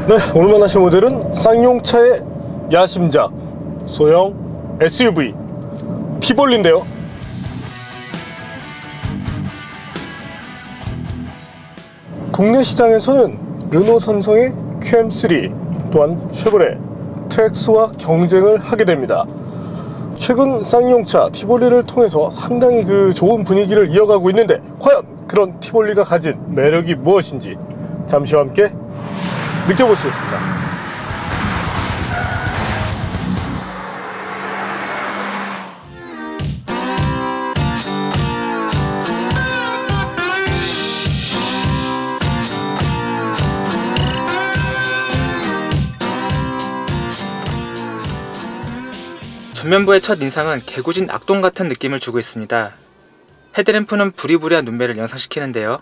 네, 오늘 만나실 모델은 쌍용차의 야심작 소형 SUV 티볼리인데요. 국내 시장에서는 르노 삼성의 QM3 또한 쉐보레 트랙스와 경쟁을 하게 됩니다. 최근 쌍용차 티볼리를 통해서 상당히 좋은 분위기를 이어가고 있는데, 과연 그런 티볼리가 가진 매력이 무엇인지 잠시와 함께 느껴보시겠습니다. 전면부의 첫 인상은 개구진 악동 같은 느낌을 주고 있습니다. 헤드램프는 부리부리한 눈매를 연상시키는데요.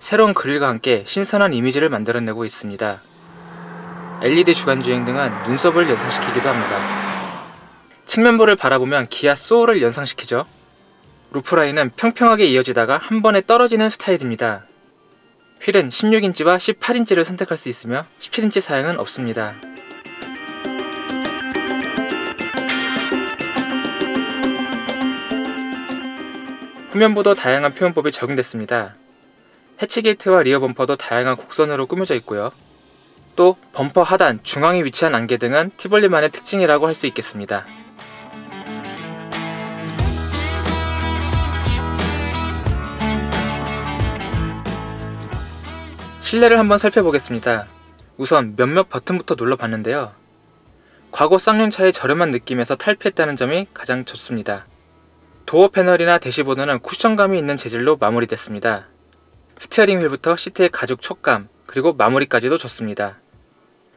새로운 그릴과 함께 신선한 이미지를 만들어내고 있습니다. LED 주간주행 등은 눈썹을 연상시키기도 합니다. 측면부를 바라보면 기아 소울을 연상시키죠. 루프라인은 평평하게 이어지다가 한 번에 떨어지는 스타일입니다. 휠은 16인치와 18인치를 선택할 수 있으며 17인치 사양은 없습니다. 후면부도 다양한 표현법이 적용됐습니다. 해치게이트와 리어 범퍼도 다양한 곡선으로 꾸며져 있고요. 또 범퍼 하단, 중앙에 위치한 안개 등은 티볼리만의 특징이라고 할 수 있겠습니다. 실내를 한번 살펴보겠습니다. 우선 몇몇 버튼부터 눌러봤는데요. 과거 쌍용차의 저렴한 느낌에서 탈피했다는 점이 가장 좋습니다. 도어 패널이나 대시보드는 쿠션감이 있는 재질로 마무리됐습니다. 스티어링 휠부터 시트의 가죽 촉감, 그리고 마무리까지도 좋습니다.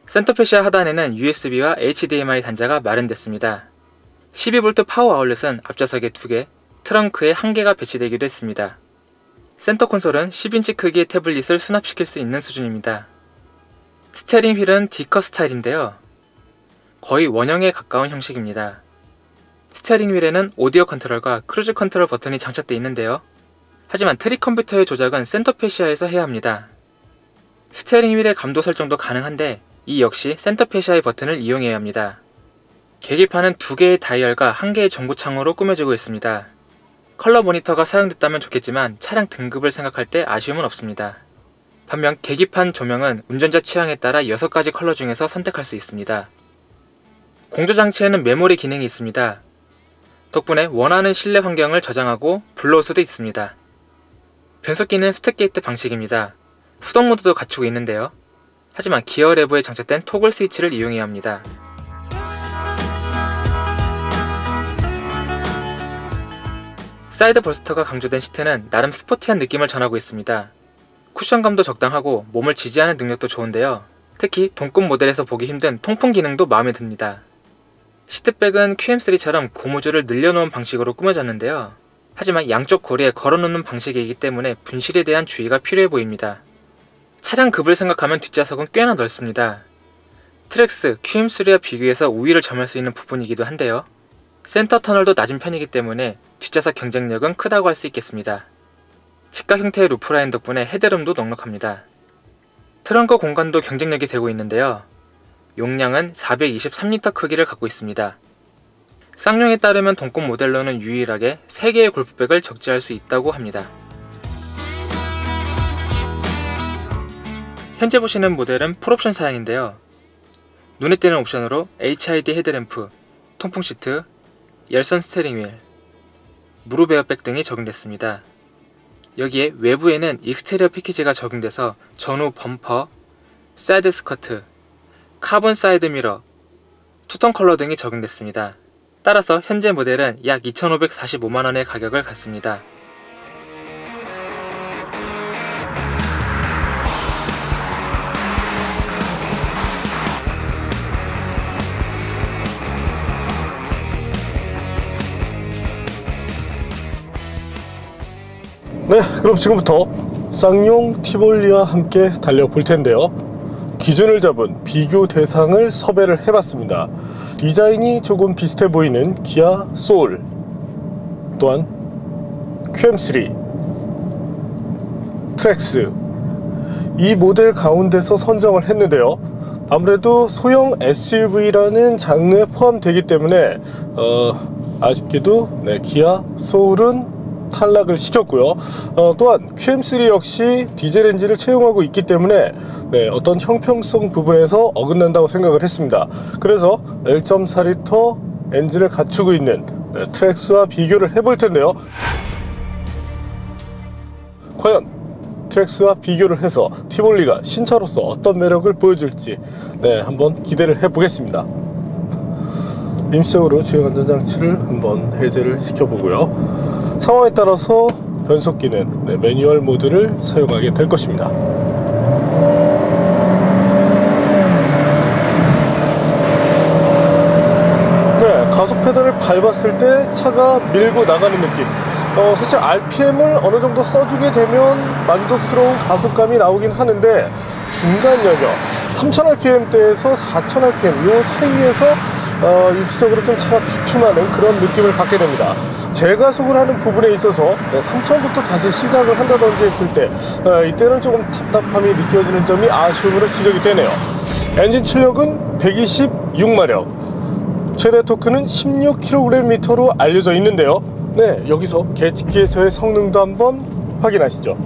센터페시아 하단에는 USB와 HDMI 단자가 마련됐습니다. 12V 파워 아울렛은 앞좌석에 2개, 트렁크에 1개가 배치되기도 했습니다. 센터 콘솔은 10인치 크기의 태블릿을 수납시킬 수 있는 수준입니다. 스티어링 휠은 D컷 스타일인데요. 거의 원형에 가까운 형식입니다. 스티어링 휠에는 오디오 컨트롤과 크루즈 컨트롤 버튼이 장착되어 있는데요. 하지만 트릭 컴퓨터의 조작은 센터페시아에서 해야 합니다. 스티어링 휠의 감도 설정도 가능한데 이 역시 센터페시아의 버튼을 이용해야 합니다. 계기판은 2개의 다이얼과 1개의 전구창으로 꾸며지고 있습니다. 컬러 모니터가 사용됐다면 좋겠지만 차량 등급을 생각할 때 아쉬움은 없습니다. 반면 계기판 조명은 운전자 취향에 따라 6가지 컬러 중에서 선택할 수 있습니다. 공조장치에는 메모리 기능이 있습니다. 덕분에 원하는 실내 환경을 저장하고 불러올 수도 있습니다. 변속기는 스택게이트 방식입니다. 후동 모드도 갖추고 있는데요. 하지만 기어 레버에 장착된 토글 스위치를 이용해야 합니다. 사이드 볼스터가 강조된 시트는 나름 스포티한 느낌을 전하고 있습니다. 쿠션감도 적당하고 몸을 지지하는 능력도 좋은데요. 특히 동급 모델에서 보기 힘든 통풍 기능도 마음에 듭니다. 시트백은 QM3처럼 고무줄을 늘려놓은 방식으로 꾸며졌는데요. 하지만 양쪽 고리에 걸어놓는 방식이기 때문에 분실에 대한 주의가 필요해 보입니다. 차량 급을 생각하면 뒷좌석은 꽤나 넓습니다. 트랙스, QM3와 비교해서 우위를 점할 수 있는 부분이기도 한데요. 센터 터널도 낮은 편이기 때문에 뒷좌석 경쟁력은 크다고 할 수 있겠습니다. 직각 형태의 루프라인 덕분에 헤드룸도 넉넉합니다. 트렁크 공간도 경쟁력이 되고 있는데요. 용량은 423리터 크기를 갖고 있습니다. 쌍용에 따르면 동급 모델로는 유일하게 3개의 골프백을 적재할 수 있다고 합니다. 현재 보시는 모델은 풀옵션 사양인데요. 눈에 띄는 옵션으로 HID 헤드램프, 통풍 시트, 열선 스티어링 휠, 무릎 에어백 등이 적용됐습니다. 여기에 외부에는 익스테리어 패키지가 적용돼서 전후 범퍼, 사이드 스커트, 카본 사이드 미러, 투톤 컬러 등이 적용됐습니다. 따라서 현재 모델은 약 2,545만원의 가격을 갖습니다. 네, 그럼 지금부터 쌍용 티볼리와 함께 달려볼 텐데요. 기준을 잡은 비교 대상을 섭외를 해봤습니다. 디자인이 조금 비슷해 보이는 기아 소울, 또한 QM3, 트랙스, 이 모델 가운데서 선정을 했는데요. 아무래도 소형 SUV라는 장르에 포함되기 때문에 아쉽게도 기아 소울은 탈락을 시켰고요. 또한 QM3 역시 디젤 엔진을 채용하고 있기 때문에 어떤 형평성 부분에서 어긋난다고 생각을 했습니다. 그래서 1.4L 엔진을 갖추고 있는 트랙스와 비교를 해볼 텐데요. 과연 트랙스와 비교를 해서 티볼리가 신차로서 어떤 매력을 보여줄지 한번 기대를 해보겠습니다. 임시적으로 주행안전장치를 한번 해제를 시켜보고요. 상황에 따라서 변속기는 매뉴얼 모드를 사용하게 될 것입니다. 가속 페달을 밟았을 때 차가 밀고 나가는 느낌. 사실 RPM을 어느 정도 써주게 되면 만족스러운 가속감이 나오긴 하는데 중간 영역 3000rpm대에서 4000rpm 요 사이에서 일시적으로 좀 차가 주춤하는 그런 느낌을 받게 됩니다. 재가속을 하는 부분에 있어서 3000부터 다시 시작을 한다든지 했을 때 이때는 조금 답답함이 느껴지는 점이 아쉬움으로 지적이 되네요. 엔진 출력은 126마력, 최대 토크는 16kgm로 알려져 있는데요. 여기서 계측기에서의 성능도 한번 확인하시죠.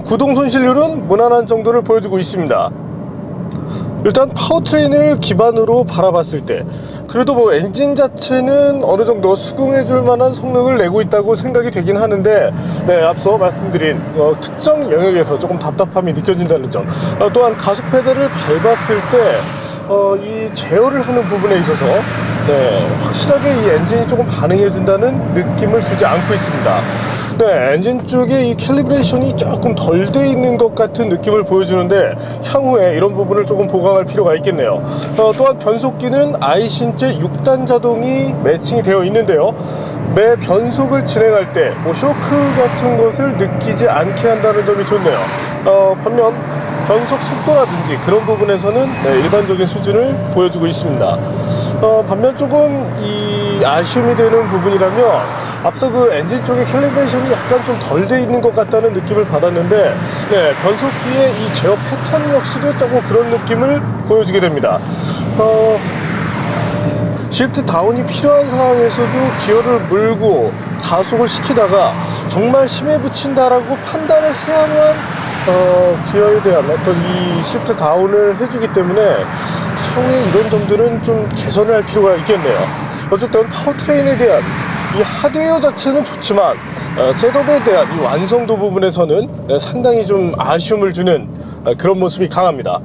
구동 손실률은 무난한 정도를 보여주고 있습니다. 일단 파워트레인을 기반으로 바라봤을 때 그래도 엔진 자체는 어느 정도 수긍해줄 만한 성능을 내고 있다고 생각이 되긴 하는데 앞서 말씀드린 특정 영역에서 조금 답답함이 느껴진다는 점, 또한 가속 페달을 밟았을 때 이 제어를 하는 부분에 있어서 확실하게 이 엔진이 조금 반응해준다는 느낌을 주지 않고 있습니다. 엔진 쪽에 이 캘리브레이션이 조금 덜 돼 있는 것 같은 느낌을 보여주는데 향후에 이런 부분을 조금 보강할 필요가 있겠네요. 또한 변속기는 아이신제 6단 자동이 매칭이 되어 있는데요. 매 변속을 진행할 때 쇼크 같은 것을 느끼지 않게 한다는 점이 좋네요. 반면 변속 속도라든지 그런 부분에서는 일반적인 수준을 보여주고 있습니다. 반면 조금 이 아쉬움이 되는 부분이라면 앞서 그 엔진 쪽의 캘리브레이션이 약간 좀 덜 돼 있는 것 같다는 느낌을 받았는데 변속기의 이 제어 패턴 역시도 조금 그런 느낌을 보여주게 됩니다. 시프트 다운이 필요한 상황에서도 기어를 물고 가속을 시키다가 정말 힘에 붙인다라고 판단을 해야만 기어에 대한 어떤 이 시프트 다운을 해주기 때문에 향후에 이런 점들은 좀 개선을 할 필요가 있겠네요. 어쨌든 파워트레인에 대한 이 하드웨어 자체는 좋지만 셋업에 대한 이 완성도 부분에서는 상당히 좀 아쉬움을 주는 그런 모습이 강합니다.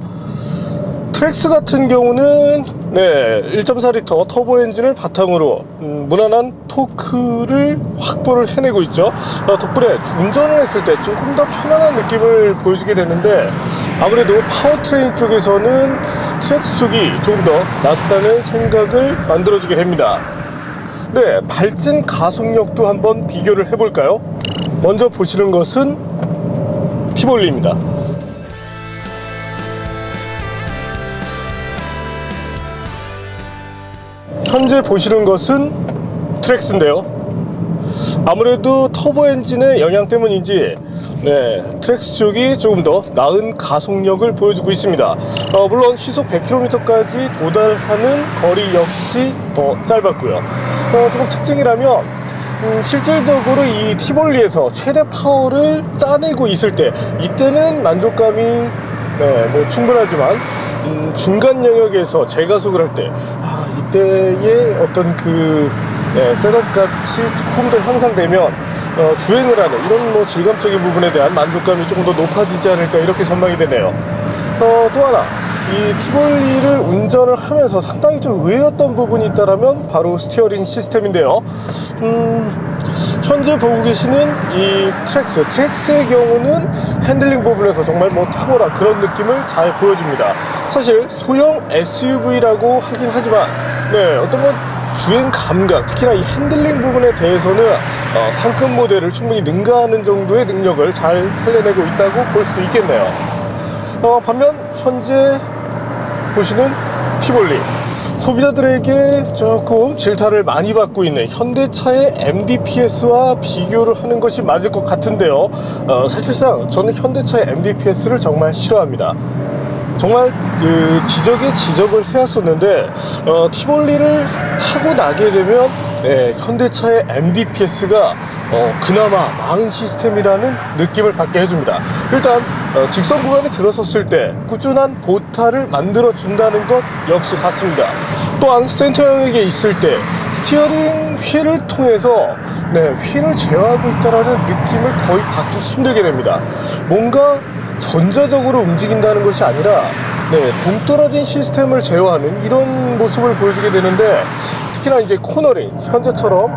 트랙스 같은 경우는 1.4L 터보 엔진을 바탕으로 무난한 토크를 확보를 해내고 있죠. 덕분에 운전을 했을 때 조금 더 편안한 느낌을 보여주게 되는데 아무래도 파워트레인 쪽에서는 트랙스 쪽이 조금 더 낫다는 생각을 만들어주게 됩니다. 발진 가속력도 한번 비교를 해볼까요? 먼저 보시는 것은 티볼리입니다. 현재 보시는 것은 트랙스인데요. 아무래도 터보 엔진의 영향 때문인지 트랙스 쪽이 조금 더 나은 가속력을 보여주고 있습니다. 물론 시속 100km까지 도달하는 거리 역시 더 짧았고요. 조금 특징이라면 실질적으로 이 티볼리에서 최대 파워를 짜내고 있을 때 이때는 만족감이 충분하지만 중간 영역에서 재가속을 할 때 이때의 어떤 그 셋업 값이 조금 더 향상되면 주행을 하는 이런 질감적인 부분에 대한 만족감이 조금 더 높아지지 않을까 이렇게 전망이 되네요. 또 하나 이 티볼리를 운전을 하면서 상당히 좀 의외였던 부분이 있다면 바로 스티어링 시스템인데요. 현재 보고 계시는 이 트랙스의 경우는 핸들링 부분에서 정말 탁월한 그런 느낌을 잘 보여줍니다. 사실 소형 SUV라고 하긴 하지만 어떤 주행 감각, 특히나 이 핸들링 부분에 대해서는 상급 모델을 충분히 능가하는 정도의 능력을 잘 살려내고 있다고 볼 수도 있겠네요. 반면 현재 보시는 티볼리 소비자들에게 조금 질타를 많이 받고 있는 현대차의 MDPS와 비교를 하는 것이 맞을 것 같은데요. 사실상 저는 현대차의 MDPS를 정말 싫어합니다. 정말 그 지적에 지적을 해왔었는데 티볼리를 타고 나게 되면 현대차의 MDPS가 그나마 나은 시스템이라는 느낌을 받게 해줍니다. 일단 직선 구간에 들어섰을 때 꾸준한 보타를 만들어 준다는 것 역시 같습니다. 또한 센터형에게 있을 때 스티어링 휠을 통해서 휠을 제어하고 있다는 느낌을 거의 받기 힘들게 됩니다. 뭔가 전자적으로 움직인다는 것이 아니라 동떨어진 시스템을 제어하는 이런 모습을 보여주게 되는데, 특히나 이제 코너링, 현재처럼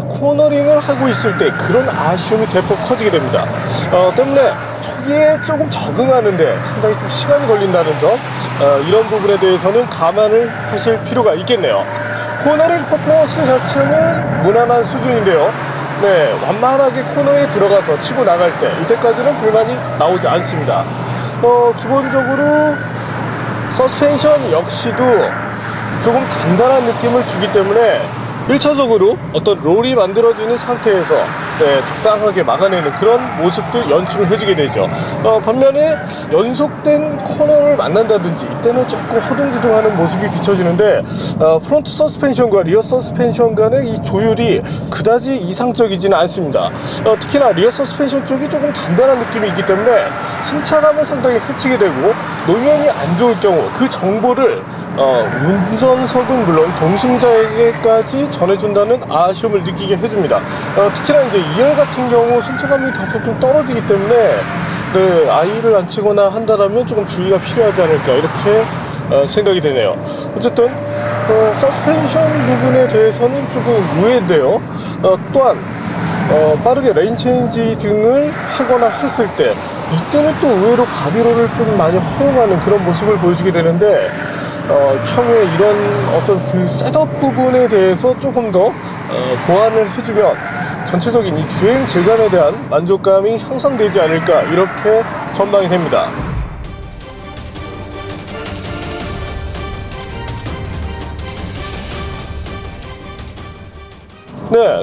코너링을 하고 있을 때 그런 아쉬움이 대폭 커지게 됩니다. 때문에 초기에 조금 적응하는데 상당히 좀 시간이 걸린다는 점, 이런 부분에 대해서는 감안을 하실 필요가 있겠네요. 코너링 퍼포먼스 자체는 무난한 수준인데요. 완만하게 코너에 들어가서 치고 나갈 때 이때까지는 불만이 나오지 않습니다. 기본적으로 서스펜션 역시도 조금 단단한 느낌을 주기 때문에 1차적으로 어떤 롤이 만들어지는 상태에서 적당하게 막아내는 그런 모습도 연출을 해주게 되죠. 반면에 연속된 코너를 만난다든지 이때는 조금 허둥지둥하는 모습이 비춰지는데, 프론트 서스펜션과 리어 서스펜션 간의 이 조율이 그다지 이상적이지는 않습니다. 특히나 리어 서스펜션 쪽이 조금 단단한 느낌이 있기 때문에 승차감을 상당히 해치게 되고, 노면이 안 좋을 경우 그 정보를 운전석은 물론 동승자에게까지 전해준다는 아쉬움을 느끼게 해줍니다. 특히나 이제 2열 같은 경우 승차감이 다소 좀 떨어지기 때문에 아이를 안치거나 한다라면 조금 주의가 필요하지 않을까 이렇게 생각이 되네요. 어쨌든 서스펜션 부분에 대해서는 조금 의외인데요. 또한 빠르게 레인 체인지 등을 하거나 했을 때 이때는 또 의외로 바디롤을 좀 많이 허용하는 그런 모습을 보여주게 되는데, 향후에 이런 어떤 그 셋업 부분에 대해서 조금 더 보완을 해주면 전체적인 이 주행 질감에 대한 만족감이 향상되지 않을까 이렇게 전망이 됩니다.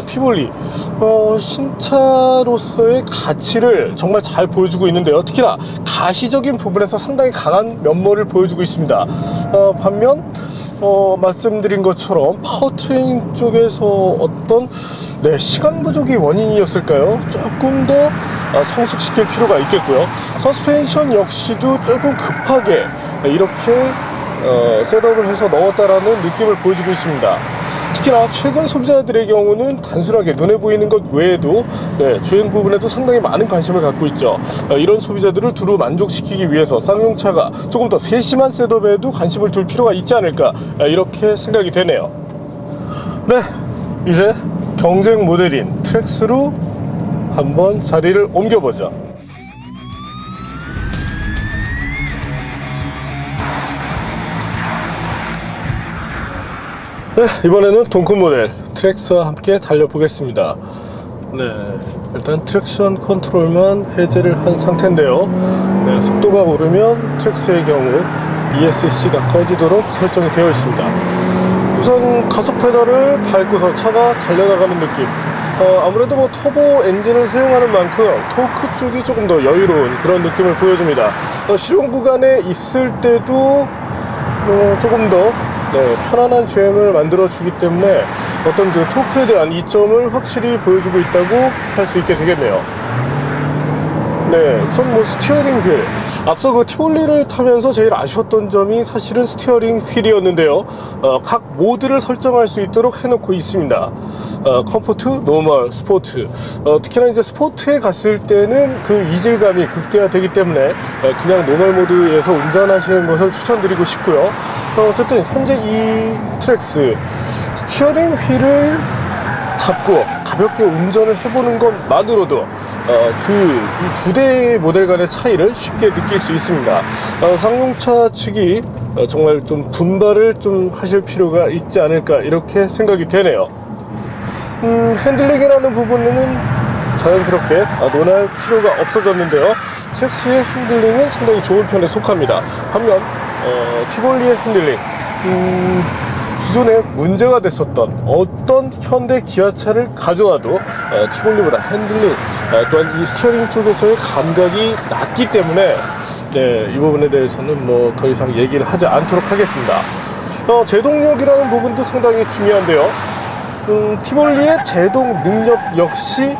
티볼리 신차로서의 가치를 정말 잘 보여주고 있는데요. 특히나 가시적인 부분에서 상당히 강한 면모를 보여주고 있습니다. 반면 말씀드린 것처럼 파워트레인 쪽에서 어떤 시간 부족이 원인이었을까요? 조금 더 성숙시킬 필요가 있겠고요. 서스펜션 역시도 조금 급하게 이렇게 셋업을 해서 넣었다라는 느낌을 보여주고 있습니다. 특히나 최근 소비자들의 경우는 단순하게 눈에 보이는 것 외에도 주행 부분에도 상당히 많은 관심을 갖고 있죠. 이런 소비자들을 두루 만족시키기 위해서 쌍용차가 조금 더 세심한 셋업에도 관심을 둘 필요가 있지 않을까 이렇게 생각이 되네요. 이제 경쟁 모델인 트랙스로 한번 자리를 옮겨보죠. 이번에는 동급 모델 트랙스와 함께 달려보겠습니다. 일단 트랙션 컨트롤만 해제를 한 상태인데요. 속도가 오르면 트랙스의 경우 ESC가 꺼지도록 설정이 되어 있습니다. 우선 가속 페달을 밟고서 차가 달려나가는 느낌, 아무래도 터보 엔진을 사용하는 만큼 토크 쪽이 조금 더 여유로운 그런 느낌을 보여줍니다. 실용 구간에 있을 때도 조금 더 편안한 주행을 만들어 주기 때문에 어떤 그 토크에 대한 이점을 확실히 보여주고 있다고 할 수 있게 되겠네요. 우선 스티어링 휠, 앞서 그 티볼리를 타면서 제일 아쉬웠던 점이 사실은 스티어링 휠이었는데요. 각 모드를 설정할 수 있도록 해놓고 있습니다. 컴포트, 노멀, 스포트. 특히나 이제 스포트에 갔을 때는 그 이질감이 극대화되기 때문에 그냥 노멀 모드에서 운전하시는 것을 추천드리고 싶고요. 어쨌든 현재 이 트랙스 스티어링 휠을 잡고 가볍게 운전을 해보는 것만으로도 그 두 대의 모델 간의 차이를 쉽게 느낄 수 있습니다. 쌍용차 측이 정말 좀 분발을 좀 하실 필요가 있지 않을까 이렇게 생각이 되네요. 핸들링이라는 부분은 자연스럽게 논할 필요가 없어졌는데요. 트랙스의 핸들링은 상당히 좋은 편에 속합니다. 반면 티볼리의 핸들링, 기존에 문제가 됐었던 어떤 현대 기아차를 가져와도 티볼리보다 핸들링 또한 이 스티어링 쪽에서의 감각이 낮기 때문에 네, 이 부분에 대해서는 뭐 더 이상 얘기를 하지 않도록 하겠습니다. 제동력이라는 부분도 상당히 중요한데요. 티볼리의 제동 능력 역시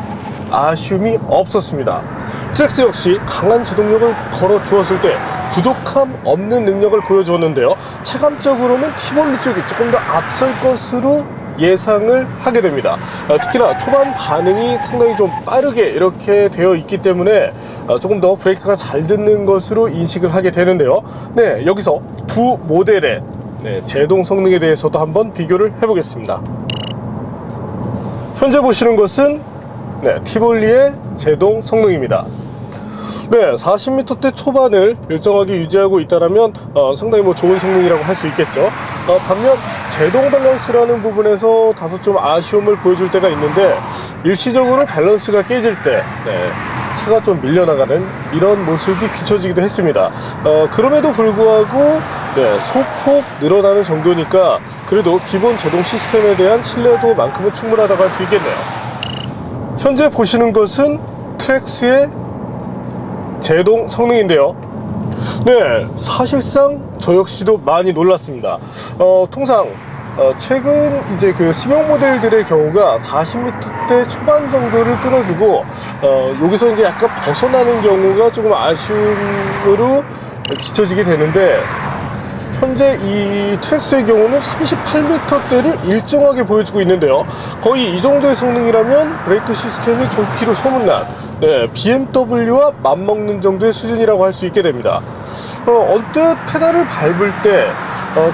아쉬움이 없었습니다. 트랙스 역시 강한 제동력을 걸어 주었을 때 부족함 없는 능력을 보여주었는데요. 체감적으로는 티볼리 쪽이 조금 더 앞설 것으로 예상을 하게 됩니다. 특히나 초반 반응이 상당히 좀 빠르게 이렇게 되어 있기 때문에 조금 더 브레이크가 잘 듣는 것으로 인식을 하게 되는데요. 네, 여기서 두 모델의 제동 성능에 대해서도 한번 비교를 해보겠습니다. 현재 보시는 것은 티볼리의 제동 성능입니다. 네, 40m대 초반을 일정하게 유지하고 있다면 상당히 뭐 좋은 성능이라고 할 수 있겠죠. 반면 제동 밸런스라는 부분에서 다소 좀 아쉬움을 보여줄 때가 있는데 일시적으로 밸런스가 깨질 때 차가 좀 밀려나가는 이런 모습이 비춰지기도 했습니다. 그럼에도 불구하고 소폭 늘어나는 정도니까 그래도 기본 제동 시스템에 대한 신뢰도만큼은 충분하다고 할 수 있겠네요. 현재 보시는 것은 트랙스의 제동 성능인데요. 네, 사실상 저 역시도 많이 놀랐습니다. 통상 최근 이제 그 승용 모델들의 경우가 40m대 초반 정도를 끊어주고 여기서 이제 약간 벗어나는 경우가 조금 아쉬움으로 비춰지게 되는데 현재 이 트랙스의 경우는 38m대를 일정하게 보여주고 있는데요. 거의 이 정도의 성능이라면 브레이크 시스템이 좋기로 소문난 BMW와 맞먹는 정도의 수준이라고 할 수 있게 됩니다. 언뜻 페달을 밟을 때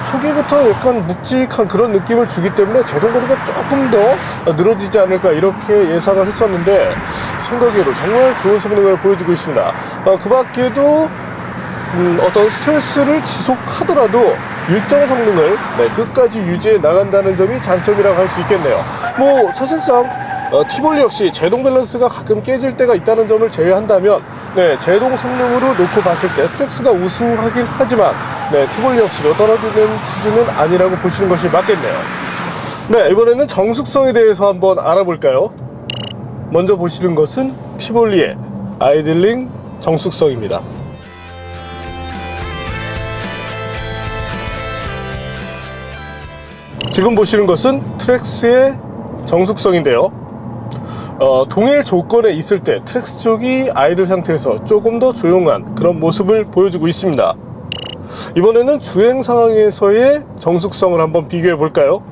초기부터 약간 묵직한 그런 느낌을 주기 때문에 제동거리가 조금 더 늘어지지 않을까 이렇게 예상을 했었는데 생각외로 정말 좋은 성능을 보여주고 있습니다. 그 밖에도 어떤 스트레스를 지속하더라도 일정 성능을 끝까지 유지해 나간다는 점이 장점이라고 할 수 있겠네요. 뭐 사실상 티볼리 역시 제동 밸런스가 가끔 깨질 때가 있다는 점을 제외한다면 제동 성능으로 놓고 봤을 때 트랙스가 우수하긴 하지만 티볼리 역시도 떨어지는 수준은 아니라고 보시는 것이 맞겠네요. 네, 이번에는 정숙성에 대해서 한번 알아볼까요? 먼저 보시는 것은 티볼리의 아이들링 정숙성입니다. 지금 보시는 것은 트랙스의 정숙성인데요. 동일 조건에 있을 때 트랙스 쪽이 아이들 상태에서 조금 더 조용한 그런 모습을 보여주고 있습니다. 이번에는 주행 상황에서의 정숙성을 한번 비교해 볼까요?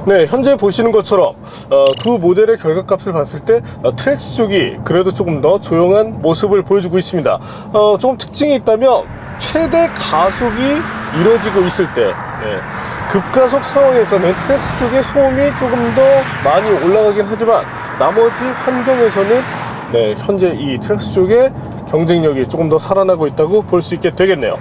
네, 현재 보시는 것처럼 두 모델의 결과값을 봤을 때 트랙스 쪽이 그래도 조금 더 조용한 모습을 보여주고 있습니다. 조금 특징이 있다면 최대 가속이 이루어지고 있을 때 급가속 상황에서는 트랙스 쪽의 소음이 조금 더 많이 올라가긴 하지만 나머지 환경에서는 현재 이 트랙스 쪽의 경쟁력이 조금 더 살아나고 있다고 볼 수 있게 되겠네요.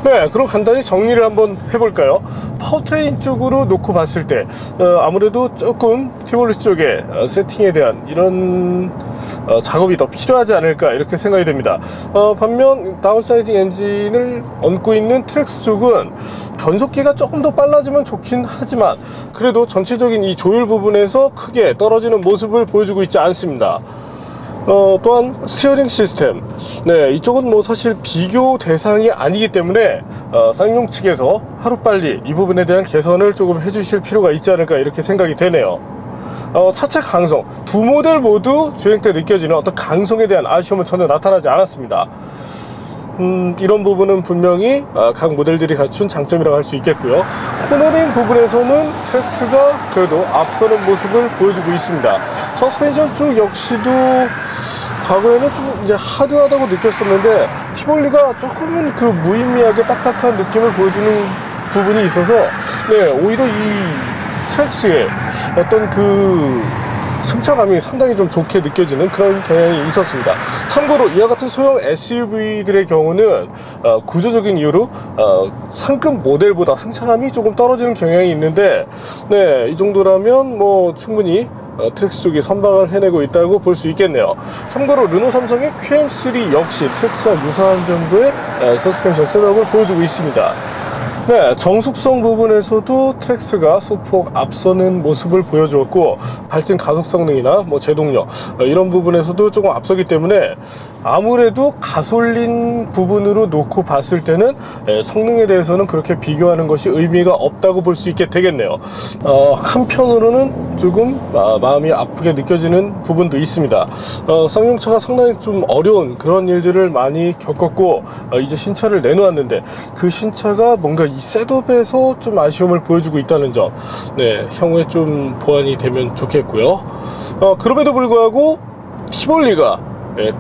네, 그럼 간단히 정리를 한번 해볼까요? 파워트레인 쪽으로 놓고 봤을 때 아무래도 조금 티볼리 쪽의 세팅에 대한 이런 작업이 더 필요하지 않을까 이렇게 생각이 됩니다. 반면 다운사이징 엔진을 얹고 있는 트랙스 쪽은 변속기가 조금 더 빨라지면 좋긴 하지만 그래도 전체적인 이 조율 부분에서 크게 떨어지는 모습을 보여주고 있지 않습니다. 또한 스티어링 시스템, 이쪽은 뭐 사실 비교 대상이 아니기 때문에 쌍용 측에서 하루빨리 이 부분에 대한 개선을 조금 해주실 필요가 있지 않을까 이렇게 생각이 되네요. 차체 강성, 두 모델 모두 주행 때 느껴지는 어떤 강성에 대한 아쉬움은 전혀 나타나지 않았습니다. 이런 부분은 분명히 각 모델들이 갖춘 장점이라고 할 수 있겠고요. 코너링 부분에서는 트랙스가 그래도 앞서는 모습을 보여주고 있습니다. 서스펜션 쪽 역시도 과거에는 좀 이제 하드하다고 느꼈었는데 티볼리가 조금은 그 무의미하게 딱딱한 느낌을 보여주는 부분이 있어서 오히려 이 트랙스의 어떤 그 승차감이 상당히 좀 좋게 느껴지는 그런 경향이 있었습니다. 참고로 이와 같은 소형 SUV들의 경우는 구조적인 이유로 상급 모델보다 승차감이 조금 떨어지는 경향이 있는데 이 정도라면 뭐 충분히 트랙스 쪽이 선방을 해내고 있다고 볼 수 있겠네요. 참고로 르노 삼성의 QM3 역시 트랙스와 유사한 정도의 서스펜션 셋업을 보여주고 있습니다. 네, 정숙성 부분에서도 트랙스가 소폭 앞서는 모습을 보여주었고, 발진 가속 성능이나 뭐 제동력 이런 부분에서도 조금 앞서기 때문에 아무래도 가솔린 부분으로 놓고 봤을 때는 성능에 대해서는 그렇게 비교하는 것이 의미가 없다고 볼 수 있게 되겠네요. 한편으로는 조금 마음이 아프게 느껴지는 부분도 있습니다. 쌍용차가 상당히 좀 어려운 그런 일들을 많이 겪었고, 이제 신차를 내놓았는데 그 신차가 뭔가 이 셋업에서 좀 아쉬움을 보여주고 있다는 점, 네, 향후에 좀 보완이 되면 좋겠고요. 그럼에도 불구하고 티볼리가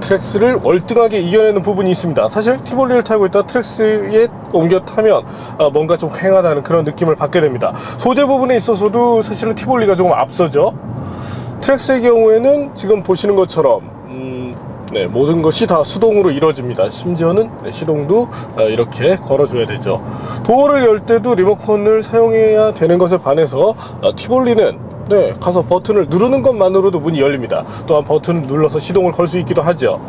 트랙스를 월등하게 이겨내는 부분이 있습니다. 사실 티볼리를 타고 있다 트랙스에 옮겨 타면 뭔가 좀 휑하다는 그런 느낌을 받게 됩니다. 소재 부분에 있어서도 사실은 티볼리가 조금 앞서죠. 트랙스의 경우에는 지금 보시는 것처럼 네, 모든 것이 다 수동으로 이루어집니다. 심지어는 시동도 이렇게 걸어줘야 되죠. 도어를 열 때도 리모컨을 사용해야 되는 것에 반해서 티볼리는 네, 가서 버튼을 누르는 것만으로도 문이 열립니다. 또한 버튼을 눌러서 시동을 걸 수 있기도 하죠.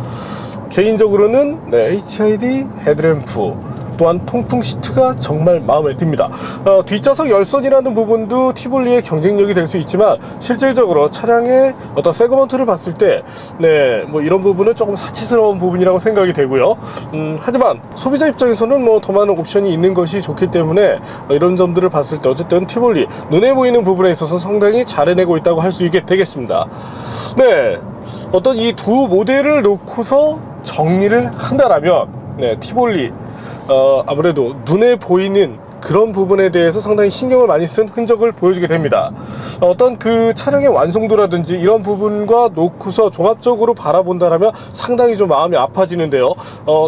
개인적으로는 네, HID 헤드램프, 또한 통풍 시트가 정말 마음에 듭니다. 뒷좌석 열선이라는 부분도 티볼리의 경쟁력이 될 수 있지만, 실질적으로 차량의 어떤 세그먼트를 봤을 때 네, 뭐 이런 부분은 조금 사치스러운 부분이라고 생각이 되고요. 하지만 소비자 입장에서는 뭐 더 많은 옵션이 있는 것이 좋기 때문에 이런 점들을 봤을 때 어쨌든 티볼리 눈에 보이는 부분에 있어서 상당히 잘 해내고 있다고 할 수 있게 되겠습니다. 네, 어떤 이 두 모델을 놓고서 정리를 한다라면 네, 티볼리 아무래도 눈에 보이는 그런 부분에 대해서 상당히 신경을 많이 쓴 흔적을 보여주게 됩니다. 어떤 그 차량의 완성도라든지 이런 부분과 놓고서 종합적으로 바라본다라면 상당히 좀 마음이 아파지는데요.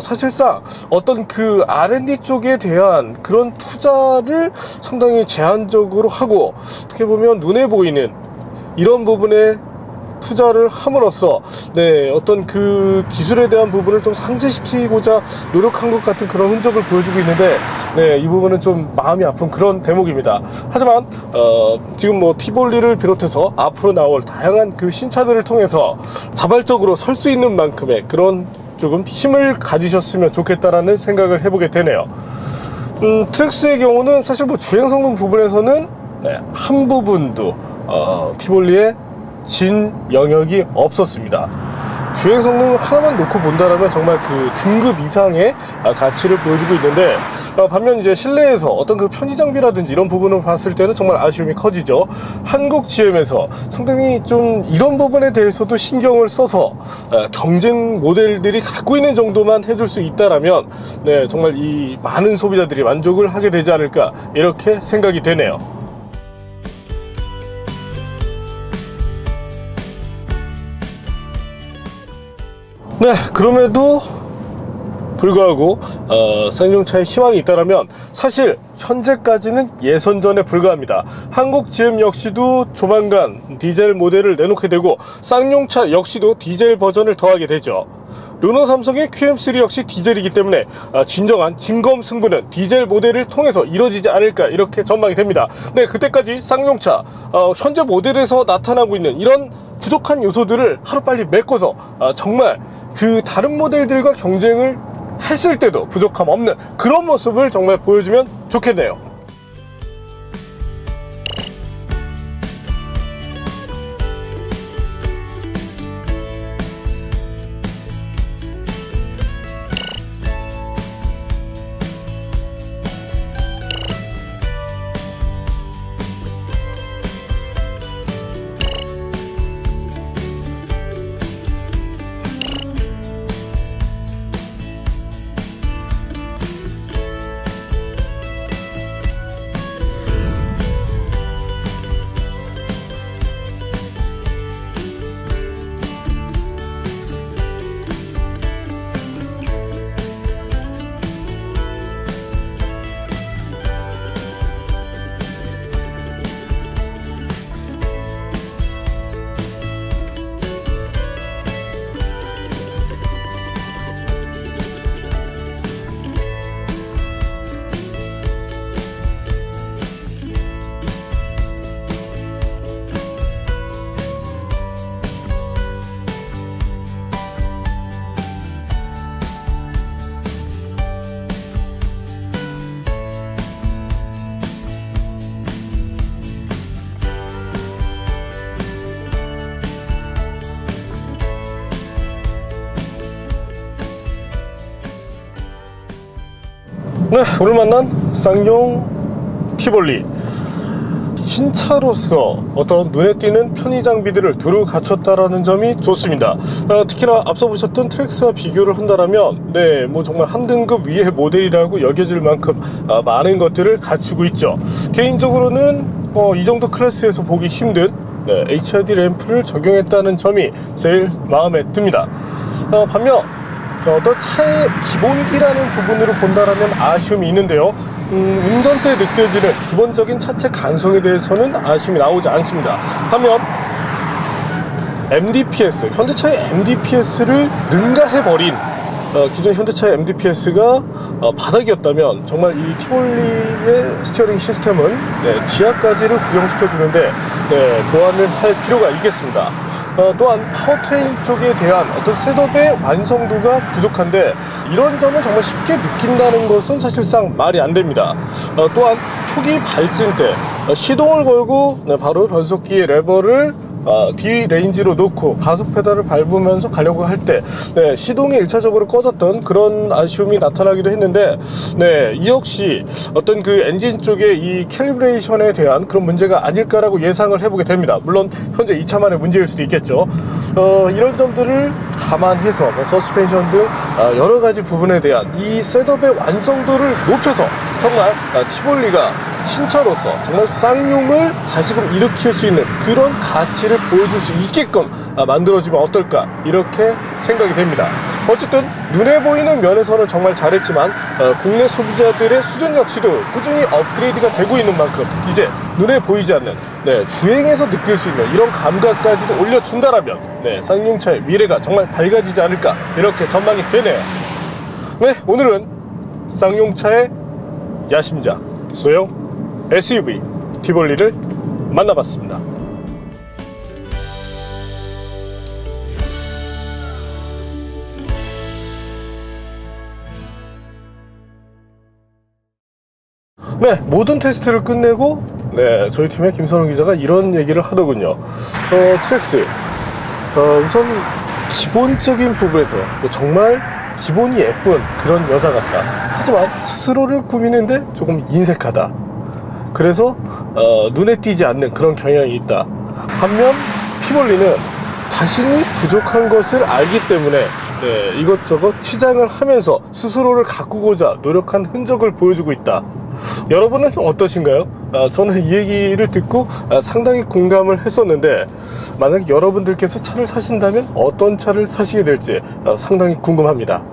사실상 어떤 그 R&D 쪽에 대한 그런 투자를 상당히 제한적으로 하고, 어떻게 보면 눈에 보이는 이런 부분에 투자를 함으로써 네, 어떤 그 기술에 대한 부분을 좀 상쇄시키고자 노력한 것 같은 그런 흔적을 보여주고 있는데, 네, 이 부분은 좀 마음이 아픈 그런 대목입니다. 하지만 지금 뭐 티볼리를 비롯해서 앞으로 나올 다양한 그 신차들을 통해서 자발적으로 설 수 있는 만큼의 그런 조금 힘을 가지셨으면 좋겠다라는 생각을 해보게 되네요. 트랙스의 경우는 사실 뭐 주행 성능 부분에서는 네, 한 부분도 티볼리의 진 영역이 없었습니다. 주행 성능 하나만 놓고 본다라면 정말 그 등급 이상의 가치를 보여주고 있는데, 반면 이제 실내에서 어떤 그 편의 장비라든지 이런 부분을 봤을 때는 정말 아쉬움이 커지죠. 한국 GM에서 상당히 좀 이런 부분에 대해서도 신경을 써서 경쟁 모델들이 갖고 있는 정도만 해줄 수 있다라면 네, 정말 이 많은 소비자들이 만족을 하게 되지 않을까, 이렇게 생각이 되네요. 네, 그럼에도 불구하고 쌍용차에 희망이 있다면 사실 현재까지는 예선전에 불과합니다. 한국 GM 역시도 조만간 디젤 모델을 내놓게 되고, 쌍용차 역시도 디젤 버전을 더하게 되죠. 르노 삼성의 QM3 역시 디젤이기 때문에 진정한 진검 승부는 디젤 모델을 통해서 이루어지지 않을까, 이렇게 전망이 됩니다. 네, 그때까지 쌍용차 현재 모델에서 나타나고 있는 이런 부족한 요소들을 하루빨리 메꿔서 정말 그 다른 모델들과 경쟁을 했을 때도 부족함 없는 그런 모습을 정말 보여주면 좋겠네요. 네, 오늘 만난 쌍용 티볼리. 신차로서 어떤 눈에 띄는 편의 장비들을 두루 갖췄다라는 점이 좋습니다. 특히나 앞서 보셨던 트랙스와 비교를 한다면 뭐 정말 한 등급 위의 모델이라고 여겨질 만큼 많은 것들을 갖추고 있죠. 개인적으로는 이 정도 클래스에서 보기 힘든 HID 램프를 적용했다는 점이 제일 마음에 듭니다. 반면 어떤 차의 기본기라는 부분으로 본다라면 아쉬움이 있는데요. 운전 때 느껴지는 기본적인 차체 간성에 대해서는 아쉬움이 나오지 않습니다. 반면 MDPS, 현대차의 MDPS를 능가해버린 기존 현대차의 MDPS가 바닥이었다면 정말 이 티볼리의 스티어링 시스템은 지하까지를 구경시켜주는데 보완을 할 필요가 있겠습니다. 또한 파워트레인 쪽에 대한 어떤 셋업의 완성도가 부족한데 이런 점을 정말 쉽게 느낀다는 것은 사실상 말이 안 됩니다. 또한 초기 발진 때 시동을 걸고 바로 변속기의 레버를 D 레인지로 놓고 가속 페달을 밟으면서 가려고 할 때 시동이 1차적으로 꺼졌던 그런 아쉬움이 나타나기도 했는데 이 역시 어떤 그 엔진 쪽의 이 캘리브레이션에 대한 그런 문제가 아닐까라고 예상을 해보게 됩니다. 물론 현재 이 차만의 문제일 수도 있겠죠. 이런 점들을 감안해서 서스펜션 등 여러 가지 부분에 대한 이 셋업의 완성도를 높여서 정말 티볼리가 신차로서 정말 쌍용을 다시금 일으킬 수 있는 그런 가치를 보여줄 수 있게끔 만들어지면 어떨까 이렇게 생각이 됩니다. 어쨌든 눈에 보이는 면에서는 정말 잘했지만 국내 소비자들의 수준 역시도 꾸준히 업그레이드가 되고 있는 만큼 이제 눈에 보이지 않는 주행에서 느낄 수 있는 이런 감각까지도 올려준다라면 쌍용차의 미래가 정말 밝아지지 않을까 이렇게 전망이 되네요. 오늘은 쌍용차의 야심작 소형 SUV 티볼리를 만나봤습니다. 모든 테스트를 끝내고 저희 팀의 김선웅 기자가 이런 얘기를 하더군요. 트랙스 우선 기본적인 부분에서 정말 기본이 예쁜 그런 여자 같다. 하지만 스스로를 꾸미는데 조금 인색하다. 그래서 눈에 띄지 않는 그런 경향이 있다. 반면 티볼리는 자신이 부족한 것을 알기 때문에 이것저것 치장을 하면서 스스로를 가꾸고자 노력한 흔적을 보여주고 있다. 여러분은 어떠신가요? 저는 이 얘기를 듣고 상당히 공감을 했었는데 만약 여러분들께서 차를 사신다면 어떤 차를 사시게 될지 상당히 궁금합니다.